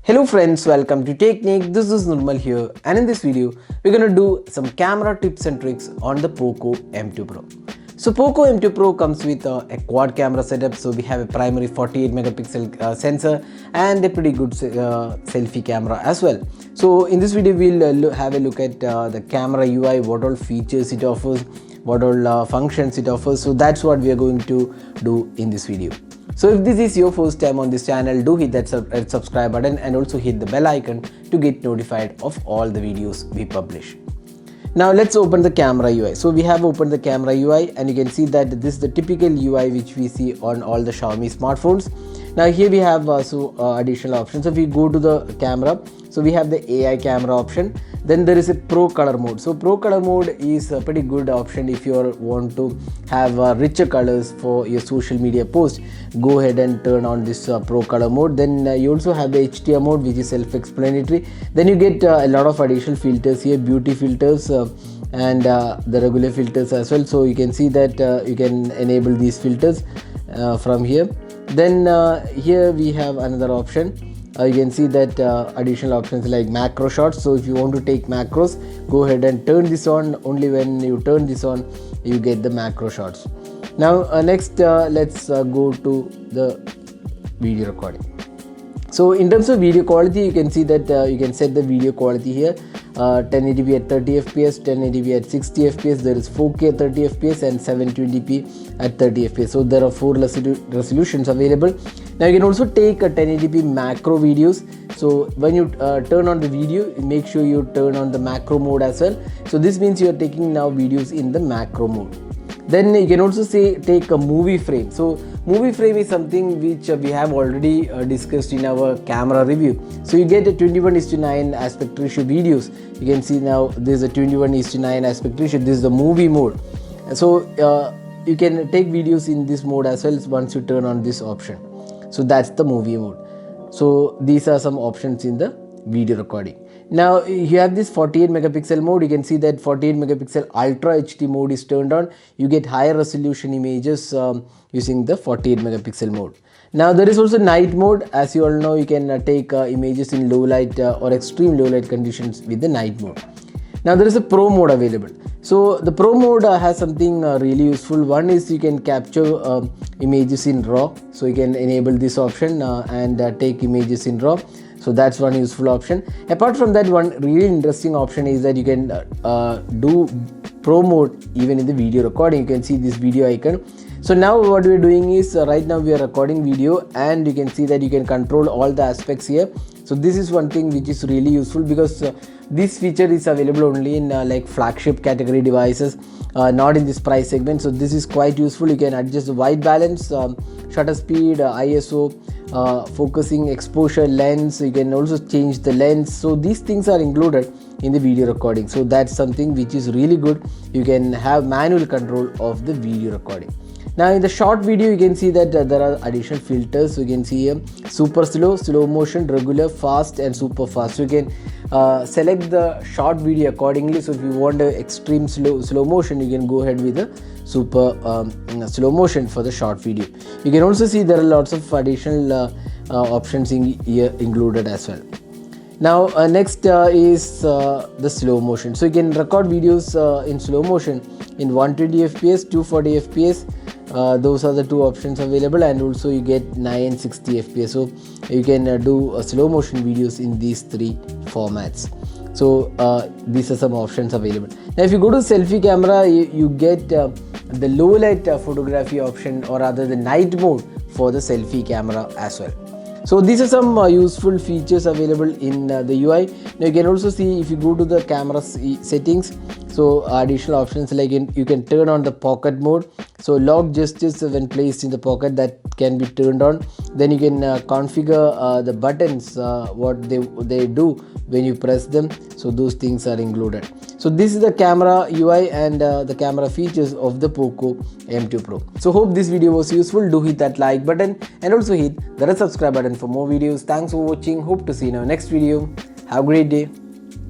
Hello friends, welcome to Technique. This is Nirmal here, and in this video we're gonna do some camera tips and tricks on the Poco M2 Pro. So Poco M2 Pro comes with a quad camera setup. So we have a primary 48 megapixel sensor and a pretty good selfie camera as well. So in this video we'll have a look at the camera UI, what all features it offers, what all functions it offers. So that's what we are going to do in this video. So if this is your first time on this channel, do hit that subscribe button and also hit the bell icon to get notified of all the videos we publish. Now let's open the camera UI. So we have opened the camera UI and you can see that this is the typical UI which we see on all the Xiaomi smartphones. Now here we have additional options. So if we go to the camera, so we have the AI camera option. Then there is a Pro Color mode. So Pro Color mode is a pretty good option if you want to have richer colors for your social media post. Go ahead and turn on this Pro Color mode. Then you also have the HDR mode, which is self-explanatory. Then you get a lot of additional filters here, beauty filters and the regular filters as well. So you can see that you can enable these filters from here. Then here we have another option. You can see that additional options like macro shots. So if you want to take macros, go ahead and turn this on. Only when you turn this on, you get the macro shots. Now next let's go to the video recording. So in terms of video quality, you can see that you can set the video quality here, 1080p at 30 fps, 1080p at 60 fps, there is 4K at 30 fps and 720p at 30 fps. So there are 4 resolutions available. Now you can also take a 1080p macro videos. So when you turn on the video, make sure you turn on the macro mode as well. So this means you are taking now videos in the macro mode. Then you can also take a movie frame. So movie frame is something which we have already discussed in our camera review. So you get a 21:9 aspect ratio videos. You can see now this is a 21:9 aspect ratio. This is the movie mode. So you can take videos in this mode as well once you turn on this option. So that's the movie mode. So these are some options in the video recording. Now you have this 48 megapixel mode. You can see that 48 megapixel ultra HD mode is turned on. You get higher resolution images using the 48 megapixel mode. Now there is also night mode. As you all know, you can take images in low light or extreme low light conditions with the night mode. Now there is a Pro mode available. So the Pro mode has something really useful. One is you can capture images in RAW. So you can enable this option and take images in RAW. So that's one useful option. Apart from that, one really interesting option is that you can do Pro mode even in the video recording. You can see this video icon. So now what we're doing is right now we are recording video and you can see that you can control all the aspects here. So this is one thing which is really useful because this feature is available only in like flagship category devices, not in this price segment. So this is quite useful. You can adjust the white balance, shutter speed, ISO, focusing, exposure, lens. You can also change the lens. So these things are included in the video recording. So that's something which is really good. You can have manual control of the video recording. Now in the short video, you can see that there are additional filters. So you can see here super slow, slow motion, regular, fast and super fast. So you can select the short video accordingly. So if you want an extreme slow motion, you can go ahead with the super slow motion for the short video. You can also see there are lots of additional options here included as well. Now next is the slow motion. So you can record videos in slow motion in 120 fps, 240 fps. Those are the two options available, and also you get 960 fps. So you can do slow motion videos in these 3 formats. So these are some options available. Now if you go to selfie camera, you get the low light photography option, or rather the night mode for the selfie camera as well. So these are some useful features available in the UI. Now you can also see if you go to the camera settings, so additional options like you can turn on the pocket mode. So lock gestures when placed in the pocket, that can be turned on. Then you can configure the buttons, what they do when you press them. So those things are included. So this is the camera UI and the camera features of the Poco M2 Pro. So hope this video was useful. Do hit that like button and also hit the red subscribe button for more videos. Thanks for watching. Hope to see you in our next video. Have a great day.